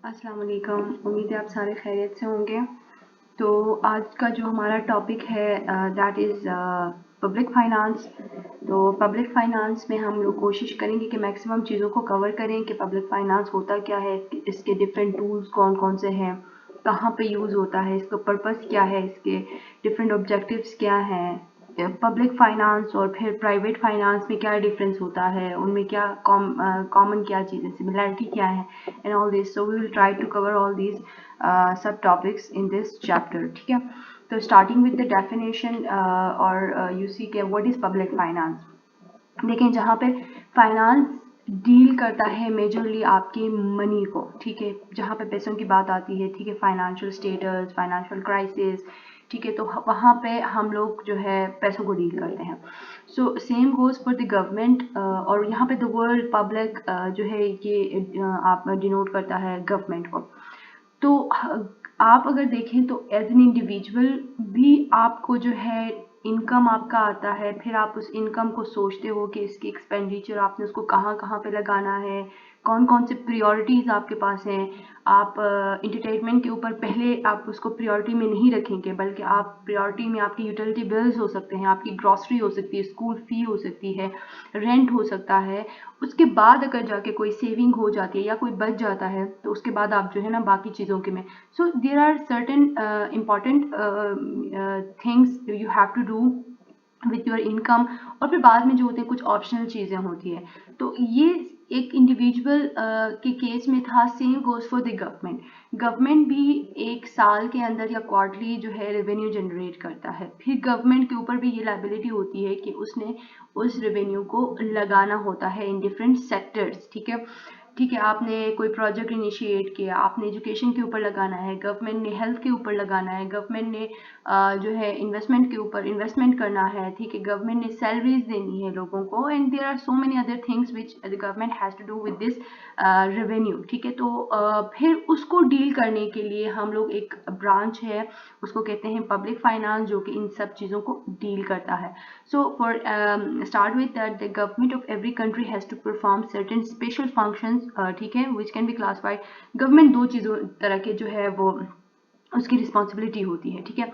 अस्सलाम वालेकुम। उम्मीद है आप सारे खैरियत से होंगे। तो आज का जो हमारा टॉपिक है दैट इज़ पब्लिक फ़ाइनेंस। तो पब्लिक फ़ाइनेंस में हम लोग कोशिश करेंगे कि मैक्सिमम चीज़ों को कवर करें कि पब्लिक फ़ाइनेंस होता क्या है, इसके डिफरेंट टूल्स कौन कौन से हैं, कहाँ पे यूज़ होता है, इसका पर्पस क्या है, इसके डिफरेंट ऑब्जेक्टिव्स क्या हैं, पब्लिक फाइनेंस और फिर प्राइवेट फाइनेंस में क्या डिफरेंस होता है, उनमें क्या कॉमन क्या चीज़ें, सिमिलैरिटी क्या है, and all this. So we will try to cover all these सब टॉपिक्स इन दिस चैप्टर। ठीक है, तो स्टार्टिंग विद द डेफिनेशन और यू सी के व्हाट इज़ पब्लिक फाइनेंस। देखें, जहाँ पे फाइनेंस डील करता है मेजरली आपके मनी को, ठीक है, जहाँ पे पैसों की बात आती है, ठीक है, फाइनेंशियल स्टेटस, फाइनेंशियल क्राइसिस, ठीक है, तो वहाँ पे हम लोग जो है पैसों को डील करते हैं। So same goes for the government, और यहाँ पे द वर्ड पब्लिक जो है ये आप डिनोट करता है गवर्नमेंट को। तो आप अगर देखें तो एज एन इंडिविजुअल भी आपको जो है इनकम आपका आता है, फिर आप उस इनकम को सोचते हो कि इसकी एक्सपेंडिचर आपने उसको कहाँ कहाँ पे लगाना है, कौन कौन से प्रायोरिटीज़ आपके पास हैं। आप इंटरटेनमेंट के ऊपर पहले आप उसको प्रायोरिटी में नहीं रखेंगे, बल्कि आप प्रायोरिटी में आपकी यूटिलिटी बिल्स हो सकते हैं, आपकी ग्रॉसरी हो सकती है, स्कूल फ़ी हो सकती है, रेंट हो सकता है। उसके बाद अगर जाके कोई सेविंग हो जाती है या कोई बच जाता है, तो उसके बाद आप जो है ना बाकी चीज़ों के में। So there are certain important things you have to do with your income, और फिर बाद में जो होते हैं कुछ ऑप्शनल चीज़ें होती है। तो ये एक इंडिविजुअल के केस में था। Same goes for the government. Government भी एक साल के अंदर या क्वार्टरली जो है रेवेन्यू जनरेट करता है, फिर गवर्नमेंट के ऊपर भी ये लायबिलिटी होती है कि उसने उस रेवेन्यू को लगाना होता है इन डिफरेंट सेक्टर्स। ठीक है, ठीक है, आपने कोई प्रोजेक्ट इनिशिएट किया, आपने एजुकेशन के ऊपर लगाना है, गवर्नमेंट ने हेल्थ के ऊपर लगाना है, गवर्नमेंट ने जो है इन्वेस्टमेंट के ऊपर इन्वेस्टमेंट करना है, ठीक है, गवर्नमेंट ने सैलरीज देनी है लोगों को, and there are so many other things which the government has to do with this revenue. ठीक है, तो फिर उसको डील करने के लिए हम लोग एक ब्रांच है, उसको कहते हैं पब्लिक फाइनेंस, जो कि इन सब चीज़ों को डील करता है। So for start with that, the government of every country has to perform certain special functions, ठीक है, which can be classified। Government दो चीज़ों तरह के जो है वो उसकी रिस्पॉन्सिबिलिटी होती है। ठीक है,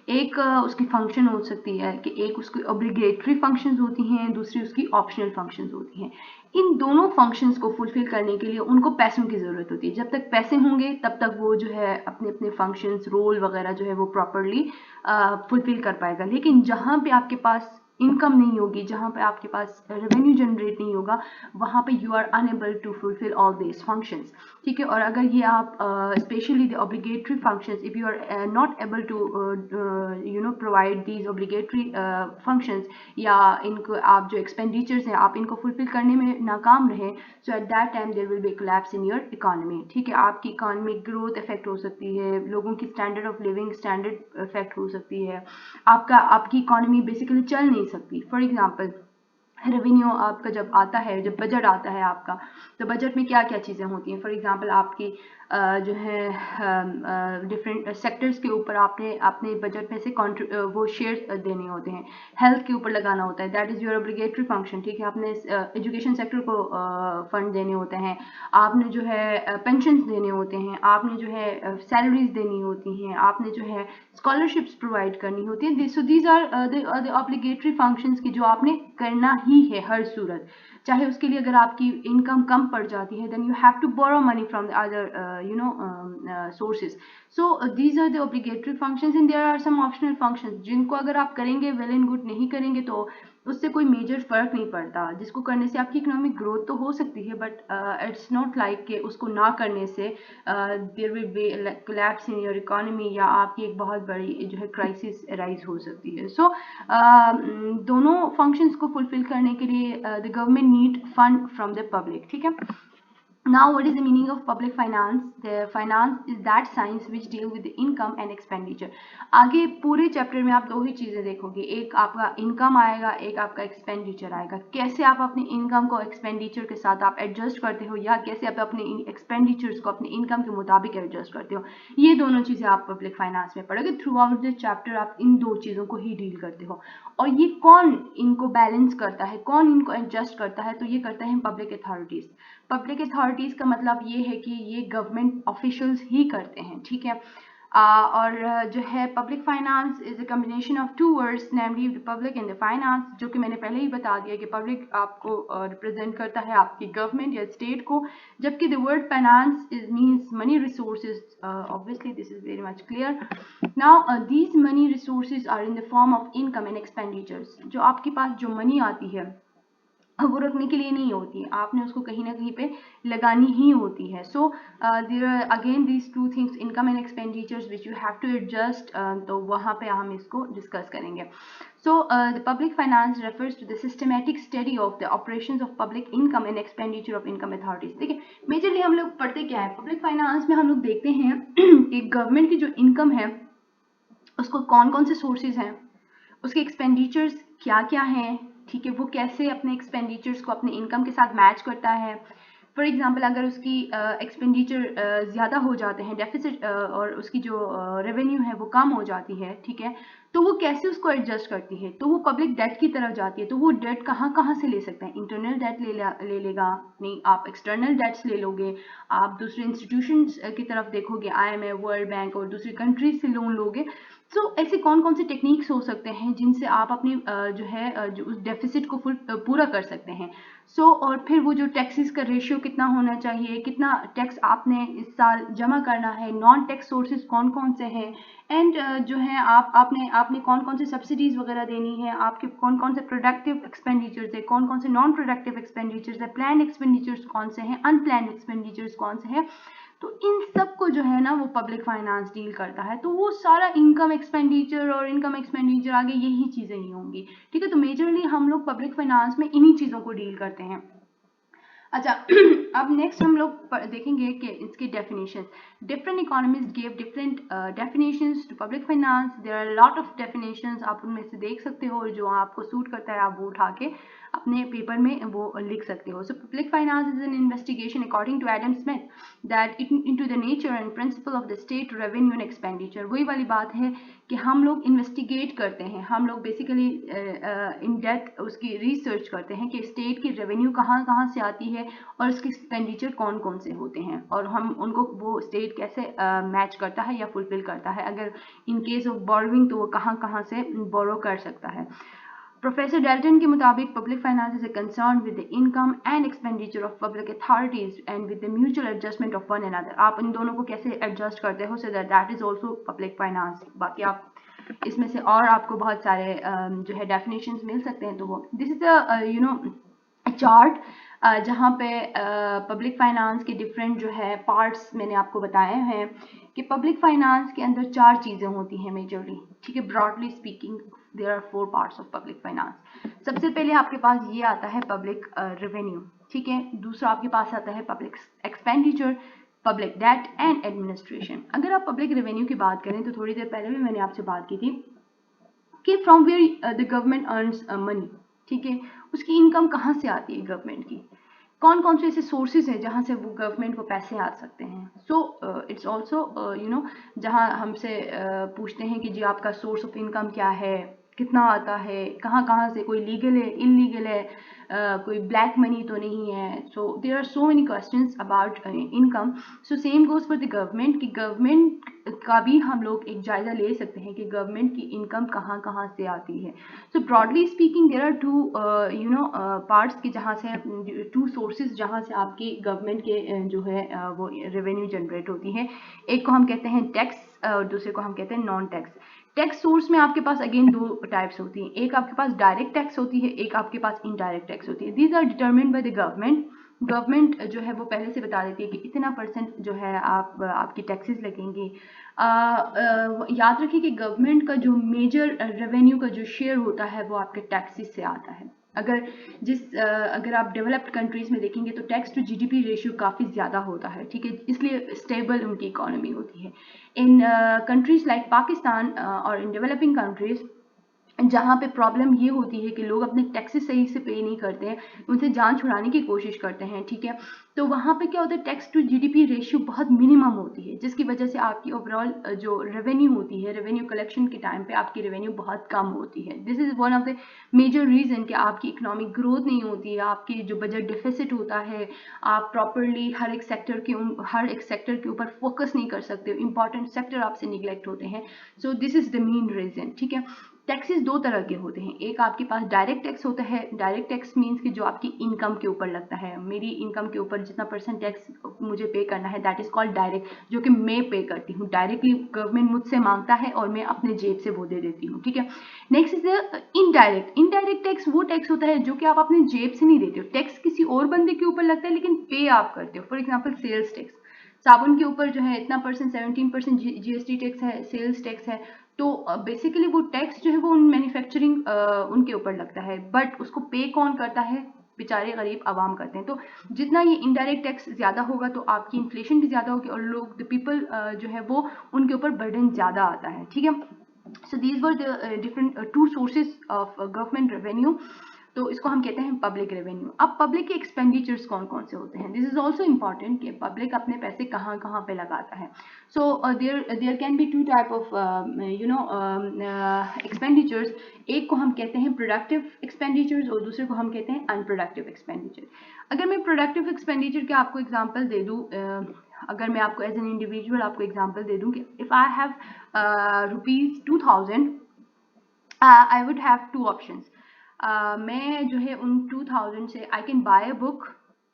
एक उसकी फंक्शन हो सकती है कि एक उसकी ऑब्लिगेटरी फंक्शंस होती हैं, दूसरी उसकी ऑप्शनल फंक्शंस होती हैं। इन दोनों फंक्शंस को फुलफिल करने के लिए उनको पैसों की ज़रूरत होती है। जब तक पैसे होंगे तब तक वो जो है अपने अपने फंक्शंस, रोल वगैरह जो है वो प्रॉपरली फुलफिल कर पाएगा। लेकिन जहाँ पे आपके पास इनकम नहीं होगी, जहाँ पे आपके पास रेवेन्यू जनरेट नहीं होगा, वहाँ पे you are unable to fulfil all this functions. ठीक है, और अगर ये आप specially the obligatory functions, if you are not able to provide these obligatory functions, या इनको आप जो एक्सपेंडिचर्स हैं आप इनको फुलफिल करने में नाकाम रहे, so at that time there will be collapse in your economy. ठीक है, आपकी इकोनॉमिक ग्रोथ इफेक्ट हो सकती है, लोगों की standard of living standard effect हो सकती है, आपकी इकोनॉमी बेसिकली चल नहीं सकती। फॉर एग्जांपल, रेवेन्यू आपका जब आता है, जब बजट आता है आपका, तो बजट में क्या क्या चीज़ें होती हैं। फॉर एग्जांपल, आपकी जो है डिफरेंट सेक्टर्स के ऊपर आपने अपने बजट में से वो शेयर देने होते हैं। हेल्थ के ऊपर लगाना होता है, that is your obligatory function. ठीक है, आपने एजुकेशन सेक्टर को फंड देने होते हैं, आपने जो है पेंशन देने होते हैं, आपने जो है सैलरीज देनी होती हैं, आपने जो है स्कॉलरशिप्स प्रोवाइड करनी होती है। So these are the obligatory functions की जो आपने करना ही है हर सूरत। चाहे उसके लिए अगर आपकी इनकम कम पड़ जाती है, then you have to borrow money from the other sources. So these are the obligatory functions, and there are some optional functions जिनको अगर आप करेंगे वेल एंड गुड, नहीं करेंगे तो उससे कोई मेजर फर्क नहीं पड़ता। जिसको करने से आपकी इकोनॉमिक ग्रोथ तो हो सकती है, बट इट्स नॉट लाइक कि उसको ना करने से there will be collapse in your economy, या आपकी एक बहुत बड़ी जो है क्राइसिस राइज हो सकती है। सो दोनों फंक्शंस को फुलफिल करने के लिए the government need fund from the public. ठीक है, now what is the meaning of public finance? The finance is that science which deal with the income and expenditure। आगे पूरे चैप्टर में आप दो ही चीज़ें देखोगे, एक आपका इनकम आएगा, एक आपका एक्सपेंडिचर आएगा। कैसे आप अपने इनकम को एक्सपेंडिचर के साथ आप एडजस्ट करते हो, या कैसे आप अपने एक्सपेंडिचर्स को अपने इनकम के मुताबिक एडजस्ट करते हो, ये दोनों चीज़ें आप पब्लिक फाइनेंस में पढ़ोगे। थ्रू आउट द चैप्टर आप इन दो चीज़ों को ही डील करते हो। और ये कौन इनको बैलेंस करता है, कौन इनको एडजस्ट करता है, तो ये करता है पब्लिक अथॉरिटीज़। पब्लिक अथॉरिटीज़ का मतलब ये है कि ये गवर्नमेंट ऑफिशियल्स ही करते हैं, ठीक है। और जो है public finance is a combination of two words, namely the public and the finance, जो कि मैंने पहले ही बता दिया कि पब्लिक आपको रिप्रेजेंट करता है आपकी गवर्नमेंट या स्टेट को, जबकि the word finance is means money resources. Obviously this is very much clear. Now these money resources are in the form of income and expenditures. जो आपके पास जो मनी आती है वो रखने के लिए नहीं होती, आपने उसको कहीं ना कहीं पे लगानी ही होती है। So there are again these two things, income and expenditures, which you have to adjust. तो वहाँ पे हम इसको डिस्कस करेंगे। So the public finance refers to the systematic study of the operations of public income and expenditure of income authorities. देखिए majorly हम लोग पढ़ते क्या है पब्लिक फाइनेंस में, हम लोग देखते हैं कि गवर्नमेंट की जो इनकम है उसको कौन कौन से सोर्सेज हैं, उसके एक्सपेंडिचर्स क्या क्या हैं, ठीक है, वो कैसे अपने एक्सपेंडिचर्स को अपने इनकम के साथ मैच करता है। फॉर एग्जांपल अगर उसकी एक्सपेंडिचर ज़्यादा हो जाते हैं, डेफिसिट, और उसकी जो रेवेन्यू है वो कम हो जाती है, ठीक है, तो वो कैसे उसको एडजस्ट करती है, तो वो पब्लिक डेट की तरफ जाती है। तो वो डेट कहाँ कहाँ से ले सकते हैं, इंटरनल डेट ले लेगा, नहीं आप एक्सटर्नल डेट्स ले लोगे, आप दूसरे इंस्टीट्यूशंस की तरफ देखोगे, IMF, वर्ल्ड बैंक और दूसरी कंट्रीज से लोन लोगे। सो ऐसे कौन कौन से टेक्निक्स हो सकते हैं जिनसे आप अपनी जो है जो उस डेफिसिट को पूरा कर सकते हैं। सो और फिर वो जो टैक्सेस का रेशियो कितना होना चाहिए, कितना टैक्स आपने इस साल जमा करना है, नॉन टैक्स सोर्सेज कौन कौन से हैं, एंड जो है आपने कौन कौन से सब्सिडीज वगैरह देनी है, आपके कौन कौन से प्रोडक्टिव एक्सपेंडिचर्स है, कौन कौन से नॉन प्रोडक्टिव एक्सपेंडिचर्स है, प्लान एक्सपेंडिचर्स कौन से हैं, अनप्लान एक्सपेंडिचर्स कौन से हैं। तो इन सब को जो है ना वो पब्लिक फाइनेंस डील करता है। तो वो सारा इनकम एक्सपेंडिचर और इनकम एक्सपेंडिचर आगे यही चीज़ें ही होंगी, ठीक है। तो मेजरली हम लोग पब्लिक फाइनेंस में इन्हीं चीज़ों को डील करते हैं। अच्छा अब नेक्स्ट हम लोग देखेंगे कि इसकी definition. Different economists give different definitions to public finance. There are lot of definitions, आप उनमें से देख सकते हो और जो आपको सूट करता है आप वो उठा के अपने पेपर में वो लिख सकते हो। So public finance is an investigation according to Adam Smith that into the nature and principle of the state revenue and expenditure. वही वाली बात है कि हम लोग इन्वेस्टिगेट करते हैं, हम लोग बेसिकली इन डेप्थ उसकी रिसर्च करते हैं कि स्टेट की रेवेन्यू कहाँ कहाँ से आती है और उसके एक्सपेंडिचर कौन कौन से होते हैं, और हम उनको वो स्टेट कैसे मैच करता है या फुलफिल करता है। अगर इन केस ऑफ बोरोइंग तो वो कहाँ कहाँ से बोरो कर सकता है। प्रोफेसर डेल्टन के मुताबिक public finance is concern with the income and expenditure of public authorities and with the mutual adjustment of one another. आप इन दोनों को कैसे एडजस्ट करते हो, so that is also public finance. बाकी आप इसमें से और आपको बहुत सारे जो है डेफिनेशंस मिल सकते हैं। तो वो दिस इज अ चार्ट जहाँ पे पब्लिक फाइनेंस के डिफरेंट जो है पार्ट्स मैंने आपको बताए हैं कि पब्लिक फाइनेंस के अंदर 4 चीज़ें होती हैं मेजरली, ठीक है। Broadly speaking there are 4 parts of public finance. सबसे पहले आपके पास ये आता है पब्लिक रेवेन्यू, ठीक है। दूसरा आपके पास आता है public expenditure, public debt and administration. अगर आप पब्लिक रेवेन्यू की बात करें तो थोड़ी देर पहले भी मैंने आपसे बात की थी कि from where the government earns money, ठीक है, उसकी इनकम कहाँ से आती है गवर्नमेंट की, कौन कौन से ऐसे सोर्सेज हैं जहाँ से वो गवर्नमेंट को पैसे आ सकते हैं। सो इट्स ऑल्सो जहाँ हमसे पूछते हैं कि जी आपका सोर्स ऑफ इनकम क्या है, कितना आता है, कहाँ कहाँ से, कोई लीगल है, इलीगल है, कोई ब्लैक मनी तो नहीं है। So there are so many questions about income. So same goes for the government कि गवर्नमेंट का भी हम लोग एक जायजा ले सकते हैं कि गवर्नमेंट की इनकम कहाँ कहाँ से आती है। So broadly speaking there are two parts की जहाँ से 2 सोर्सेज जहाँ से आपकी गवर्नमेंट के जो है वो रेवेन्यू जनरेट होती है। एक को हम कहते हैं टैक्स और दूसरे को हम कहते हैं नॉन टैक्स। टैक्स सोर्स में आपके पास अगेन 2 टाइप्स होती हैं, एक आपके पास डायरेक्ट टैक्स होती है, एक आपके पास इनडायरेक्ट टैक्स होती है। These are determined by the government. Government जो है वो पहले से बता देती है कि इतना % जो है आपकी टैक्सेस लगेंगे। याद रखिए कि गवर्नमेंट का जो मेजर रेवेन्यू का जो शेयर होता है वो आपके टैक्सेस से आता है। अगर आप डेवलप्ड कंट्रीज में देखेंगे तो टैक्स टू GDP रेशियो काफ़ी ज़्यादा होता है, ठीक है, इसलिए स्टेबल उनकी इकोनॉमी होती है। इन कंट्रीज लाइक पाकिस्तान और इन डेवलपिंग कंट्रीज जहाँ पे प्रॉब्लम ये होती है कि लोग अपने टैक्सेस सही से पे नहीं करते हैं, उनसे जान छुड़ाने की कोशिश करते हैं, ठीक है। तो वहाँ पे क्या होता है, टैक्स टू जीडीपी रेशियो बहुत मिनिमम होती है, जिसकी वजह से आपकी ओवरऑल जो रेवेन्यू होती है, रेवेन्यू कलेक्शन के टाइम पे आपकी रेवेन्यू बहुत कम होती है। This is one of the major reason कि आपकी इकोनॉमिक ग्रोथ नहीं होती है, आपकी जो बजट डिफिसिट होता है, आप प्रॉपरली हर एक सेक्टर के ऊपर फोकस नहीं कर सकते, इंपॉर्टेंट सेक्टर आपसे निगलेक्ट होते हैं। So this is the main reason, ठीक है। टैक्सेस दो तरह के होते हैं, एक आपके पास डायरेक्ट टैक्स होता है। डायरेक्ट टैक्स मीन्स कि जो आपकी इनकम के ऊपर लगता है, मेरी इनकम के ऊपर जितना परसेंट टैक्स मुझे पे करना है, दैट इज कॉल्ड डायरेक्ट, जो कि मैं पे करती हूँ डायरेक्टली, गवर्नमेंट मुझसे मांगता है और मैं अपने जेब से वो दे देती हूँ, ठीक है। Next is indirect. Indirect tax वो टैक्स होता है जो कि आप अपने जेब से नहीं देते हो, टैक्स किसी और बंदे के ऊपर लगता है लेकिन पे आप करते हो। फॉर एग्जाम्पल सेल्स टैक्स, साबुन के ऊपर जो है इतना परसेंट 17% जीएसटी टैक्स है, सेल्स टैक्स है। तो बेसिकली वो टैक्स जो है वो मैन्युफैक्चरिंग उनके ऊपर लगता है, बट उसको पे कौन करता है, बेचारे गरीब आवाम करते हैं। तो जितना ये इनडायरेक्ट टैक्स ज़्यादा होगा तो आपकी इन्फ्लेशन भी ज़्यादा होगी और लोग द पीपल जो है वो उनके ऊपर बर्डन ज़्यादा आता है, ठीक है। So these were the different two sources of government revenue. तो इसको हम कहते हैं पब्लिक रेवेन्यू। अब पब्लिक के एक्सपेंडिचर्स कौन कौन से होते हैं, दिस इज ऑल्सो इम्पॉर्टेंट कि पब्लिक अपने पैसे कहाँ कहाँ पे लगाता है। So there can be two type of expenditures. एक को हम कहते हैं प्रोडक्टिव एक्सपेंडिचर्स और दूसरे को हम कहते हैं अनप्रोडक्टिव एक्सपेंडिचर। अगर मैं प्रोडक्टिव एक्सपेंडिचर के आपको एग्जांपल दे दूँ, अगर मैं आपको एज एन इंडिविजुअल आपको एग्जांपल दे दूँ कि if I have ₹2000, I would have two options. मैं जो है उन 2000 से I can buy a book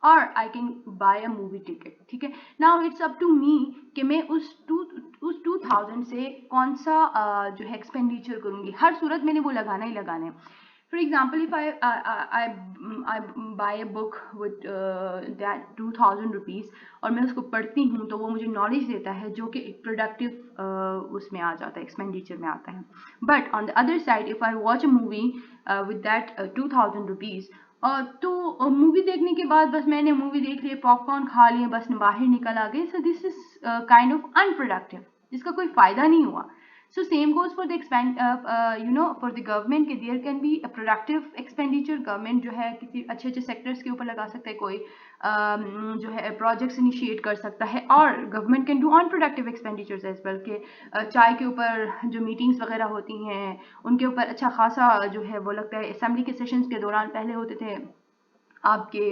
और I can buy a movie ticket, ठीक है। Now it's up to me कि मैं उस 2000 से कौन सा जो है एक्सपेंडिचर करूँगी। हर सूरत मैंने वो लगाना ही लगाना है। For example if I buy a book with that 2000 rupees और मैं उसको पढ़ती हूँ तो वो मुझे नॉलेज देता है जो कि एक प्रोडक्टिव उसमें आ जाता है, एक्सपेंडिचर में आता है। But on the other side if I watch a movie with that 2000 rupees, तो मूवी देखने के बाद बस मैंने मूवी देख ली, पॉपकॉर्न खा लिए, बस बाहर निकल आ गए, so this is kind of unproductive, जिसका कोई फायदा नहीं हुआ। So same goes for the for the government कि there can be a productive expenditure। Government जो है किसी अच्छे अच्छे सेक्टर्स के ऊपर लगा सकता है, कोई जो है प्रोजेक्ट्स इनिशिएट कर सकता है, और government can do unproductive expenditures as well के चाय के ऊपर जो मीटिंग्स वगैरह होती हैं उनके ऊपर अच्छा खासा जो है वो लगता है। असेंबली के सेशंस के दौरान पहले होते थे आपके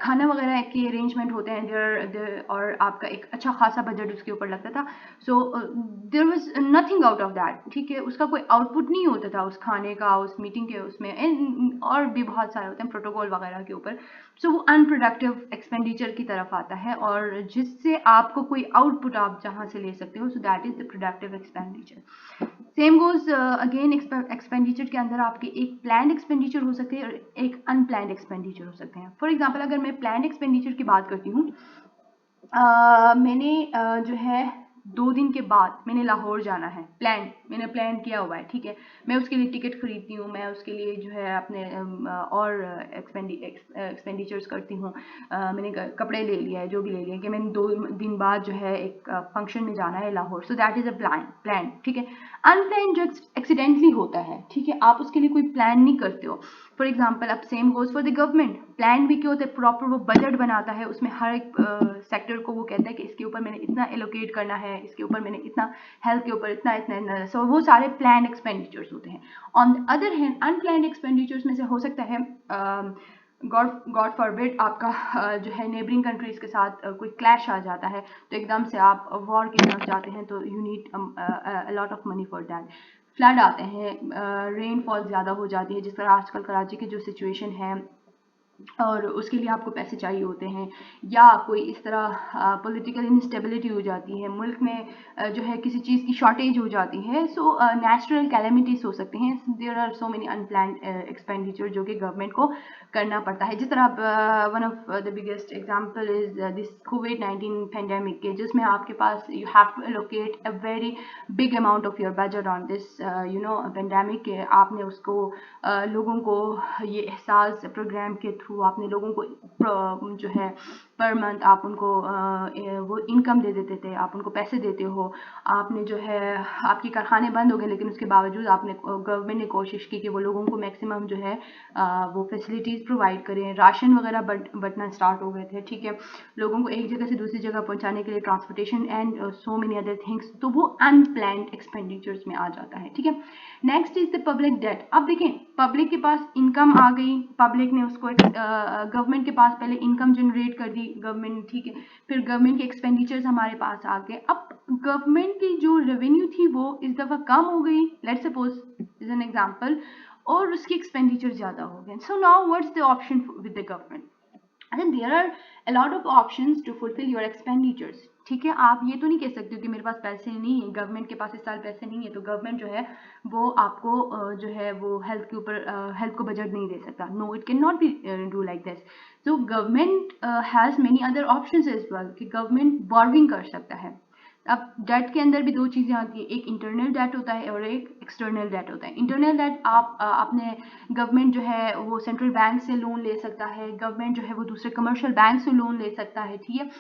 खाना वगैरह के अरेंजमेंट होते हैं देयर, और आपका एक अच्छा खासा बजट उसके ऊपर लगता था। So there was nothing out of that, ठीक है। उसका कोई आउटपुट नहीं होता था उस खाने का, उस मीटिंग के उसमें, और भी बहुत सारे होते हैं प्रोटोकॉल वगैरह के ऊपर। सो वो अनप्रोडक्टिव एक्सपेंडिचर की तरफ आता है, और जिससे आपको कोई आउटपुट आप जहाँ से ले सकते हो, so that is the productive expenditure. Same goes again, expenditure के अंदर आपके एक प्लान्ड एक्सपेंडिचर हो सकते हैं और एक अनप्लान्ड एक्सपेंडिचर हो सकते हैं। फॉर एग्जांपल अगर मैं प्लान्ड एक्सपेंडिचर की बात करती हूँ, मैंने जो है 2 दिन के बाद मैंने लाहौर जाना है, मैंने प्लान किया हुआ है, ठीक है। मैं उसके लिए टिकट खरीदती हूँ, मैं उसके लिए जो है अपने और एक्सपेंडिचर्स करती हूँ। मैंने कपड़े ले लिया है, जो भी ले लिया कि मैंने 2 दिन बाद जो है एक फंक्शन में जाना है Lahore. So that is a plan, ठीक है। अनप्लान जो एक्सीडेंटली होता है, ठीक है, आप उसके लिए कोई प्लान नहीं करते हो। फॉर एग्जाम्पल अब same goes for the government. Plan भी क्या होता है, प्रॉपर वो बजट बनाता है, उसमें हर एक सेक्टर को वो कहता है कि इसके ऊपर मैंने इतना एलोकेट करना है, इसके ऊपर मैंने इतना, हेल्थ के ऊपर इतना इतना। सो वो सारे प्लान एक्सपेंडिचर्स होते हैं। On the other hand unplan expenditures में से हो सकता है गॉड फॉरबिड आपका जो है नेबरिंग कंट्रीज के साथ कोई क्लैश आ जाता है, तो एकदम से आप वॉर की तरफ जाते हैं, तो you need a lot of money for that. Flood आते हैं, रेनफॉल ज़्यादा हो जाती है, जिस तरह आजकल कराची की जो सिचुएशन है, और उसके लिए आपको पैसे चाहिए होते हैं। या कोई इस तरह पॉलिटिकल इंस्टेबिलिटी हो जाती है मुल्क में, जो है किसी चीज़ की शॉर्टेज हो जाती है, सो नेचुरल कैलेमिटीज हो सकती हैं। There are so many unplanned expenditure जो कि गवर्नमेंट को करना पड़ता है। जिस तरह one of the biggest example is this कोविड-19 पेंडेमिक के, जिसमें आपके पास you have to allocate a very big amount of your budget on this pandemic के। आपने उसको लोगों को ये एहसास प्रोग्राम के थ्रू आपने लोगों को जो है पर मंथ आप उनको वो इनकम दे देते थे, आप उनको पैसे देते हो। आपने जो है आपके कारखाने बंद हो गए, लेकिन उसके बावजूद आपने गवर्नमेंट ने कोशिश की कि वो लोगों को मैक्सिमम जो है वो फैसिलिटीज़ प्रोवाइड करें। राशन वगैरह बंटना स्टार्ट हो गए थे, ठीक है, लोगों को एक जगह से दूसरी जगह पहुंचाने के लिए transportation and so many other things. तो वो अनप्लैन्ड एक्सपेंडिचर्स में आ जाता है, ठीक है। Next is the public debt. अब देखें, पब्लिक के पास इनकम आ गई, पब्लिक ने उसको गवर्नमेंट के पास पहले इनकम जनरेट कर दी गवर्नमेंट, ठीक है, फिर गवर्नमेंट के एक्सपेंडिचर्स हमारे पास आ गए। अब गवर्नमेंट की जो रेवेन्यू थी वो इस दफ़ा कम हो गई, let's suppose is an example, और उसकी एक्सपेंडिचर ज़्यादा हो गए। So now what's the option with the government? And there are a lot of options to fulfill your expenditures, ठीक है। आप ये तो नहीं कह सकते हो कि मेरे पास पैसे नहीं है, गवर्नमेंट के पास इस साल पैसे नहीं है, तो गवर्नमेंट जो है वो आपको जो है वो हेल्थ के ऊपर हेल्थ को बजट नहीं दे सकता। No, it can not be do like this. So government has many other options as well, कि गवर्नमेंट बॉर्विंग कर सकता है। अब डेट के अंदर भी दो चीज़ें आती है, एक इंटरनल डेट होता है और एक एक्सटर्नल डेट होता है। इंटरनल डेट आप अपने गवर्नमेंट जो है वो सेंट्रल बैंक से लोन ले सकता है, गवर्नमेंट जो है वो दूसरे कमर्शियल बैंक से लोन ले सकता है, ठीक है।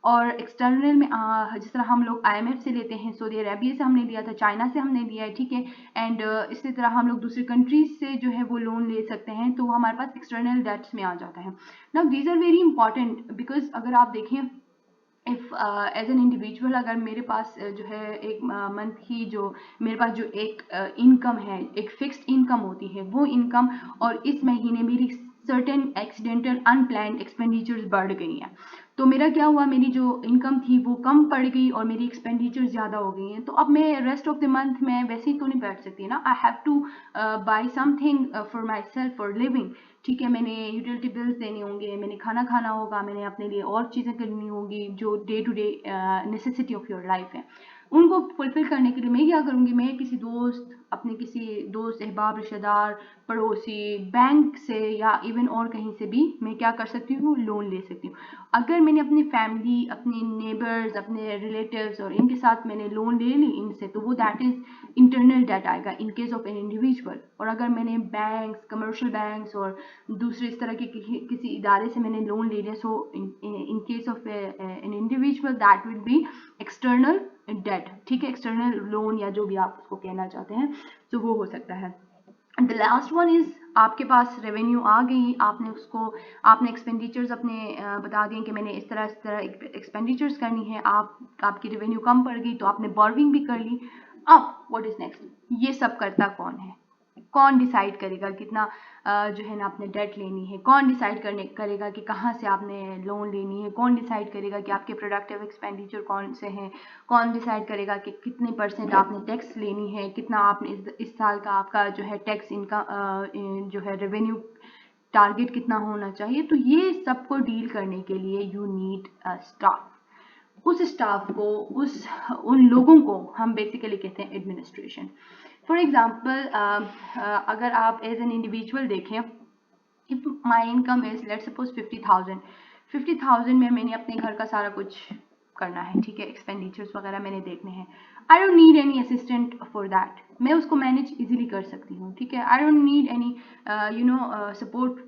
और एक्सटर्नल में जिस तरह हम लोग IMF से लेते हैं, सऊदी अरेबिया से हमने लिया था, चाइना से हमने लिया है, ठीक है, एंड इसी तरह हम लोग दूसरे कंट्रीज से जो है वो लोन ले सकते हैं, तो वो हमारे पास एक्सटर्नल डेट्स में आ जाता है। Now these are very important, because अगर आप देखें इफ़ एज एन इंडिविजुअल, अगर मेरे पास जो है एक मंथ की जो मेरे पास जो एक इनकम है, एक फिक्स्ड इनकम होती है, वो इनकम, और इस महीने मेरी सर्टेन एक्सीडेंटल अनप्लैन्ड एक्सपेंडिचर्स बढ़ गई हैं, तो मेरा क्या हुआ, मेरी जो इनकम थी वो कम पड़ गई और मेरी एक्सपेंडिचर ज़्यादा हो गई हैं। तो अब मैं रेस्ट ऑफ द मंथ में वैसे ही तो नहीं बैठ सकती ना, I have two by something for my self for living, ठीक है। मैंने यूटिलिटी बिल्स देने होंगे, मैंने खाना खाना होगा, मैंने अपने लिए और चीज़ें करनी होगी जो day to day necessity of your life है। उनको फुलफिल करने के लिए मैं क्या करूँगी, मैं किसी दोस्त, अपने किसी दोस्त, अहबाब, रिश्तेदार, पड़ोसी, बैंक से या इवन और कहीं से भी मैं क्या कर सकती हूँ, लोन ले सकती हूँ। अगर मैंने अपनी फैमिली, अपने नेबर्स, अपने रिलेटिव्स और इनके साथ मैंने लोन ले ली इनसे, तो वो दैट इज़ इंटरनल डेट आएगा इन केस ऑफ एन इंडिविजुअल। और अगर मैंने बैंक्स, कमर्शियल बैंक्स और दूसरे इस तरह के किसी इदारे से मैंने लोन ले लिया, so in case of an individual that will be external debt, ठीक है, एक्सटर्नल लोन या जो भी आप उसको कहना चाहते हैं, तो वो हो सकता है। द लास्ट वन इज, आपके पास रेवेन्यू आ गई, आपने एक्सपेंडिचर्स अपने बता दिए कि मैंने इस तरह एक्सपेंडिचर्स करनी है, आपकी रेवेन्यू कम पड़ गई तो आपने बॉर्विंग भी कर ली। अब व्हाट इज नेक्स्ट? ये सब करता कौन है? कौन डिसाइड करेगा कितना जो है ना आपने डेट लेनी है? कौन डिसाइड करेगा कि कहाँ से आपने लोन लेनी है? कौन डिसाइड करेगा कि आपके प्रोडक्टिव एक्सपेंडिचर कौन से हैं? कौन डिसाइड करेगा कि कितने % आपने टैक्स लेनी है, कितना आपने इस साल का आपका जो है टैक्स इनकम जो है रेवेन्यू टारगेट कितना होना चाहिए? तो ये सबको डील करने के लिए यू नीड स्टाफ। उस स्टाफ को, उन लोगों को हम बेसिकली कहते हैं एडमिनिस्ट्रेशन। फॉर एग्जाम्पल, अगर आप एज एन इंडिविजुअल देखें, if my income is let's suppose 50,000 में मैंने अपने घर का सारा कुछ करना है, ठीक है, एक्सपेंडिचर्स वगैरह मैंने देखने हैं, I don't need any assistant for that, मैं उसको मैनेज इजीली कर सकती हूँ, ठीक है। I don't need any support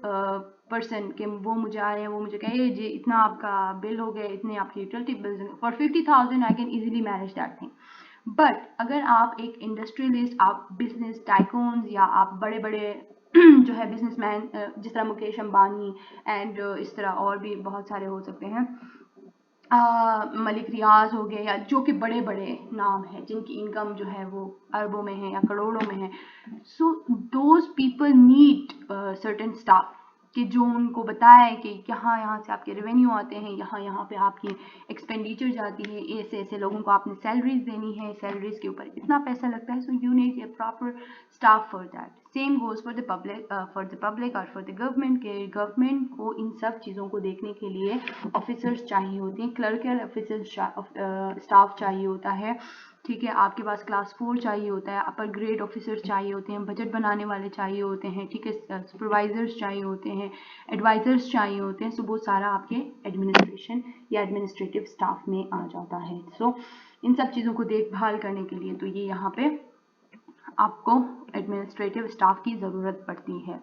person कि वो मुझे आए, वो मुझे कहे जी इतना आपका बिल हो गया, इतने आपकी utility bills, for 50,000 I can easily manage that thing. But अगर आप एक इंडस्ट्रियलिस्ट, आप बिजनेस टाइकून्स, या आप बड़े बड़े जो है बिजनेसमैन जिस तरह मुकेश अंबानी एंड इस तरह और भी बहुत सारे हो सकते हैं, मलिक रियाज हो गए, या जो कि बड़े बड़े नाम हैं जिनकी इनकम जो है वो अरबों में है या करोड़ों में है, so those people need certain staff कि जो उनको बताए कि यहाँ से आपके रेवेन्यू आते हैं, यहाँ पे आपकी एक्सपेंडिचर जाती है, ऐसे लोगों को आपने सैलरीज देनी है, सैलरीज के ऊपर इतना पैसा लगता है, so you need a proper staff for that. Same goes for the public और फॉर द गवर्नमेंट के गवर्नमेंट को इन सब चीज़ों को देखने के लिए ऑफिसर्स चाहिए होते हैं, क्लर्कल ऑफिसर्स स्टाफ चाहिए होता है, ठीक है। आपके पास क्लास 4 चाहिए होता है, अपर ग्रेड ऑफिसर्स चाहिए होते हैं, बजट बनाने वाले चाहिए होते हैं, ठीक है, सुपरवाइजर्स चाहिए होते हैं, एडवाइजर्स चाहिए होते हैं। सो वो सारा आपके एडमिनिस्ट्रेशन या एडमिनिस्ट्रेटिव स्टाफ में आ जाता है। सो इन सब चीज़ों को देखभाल करने के लिए तो ये यहाँ पे आपको एडमिनिस्ट्रेटिव स्टाफ की ज़रूरत पड़ती है।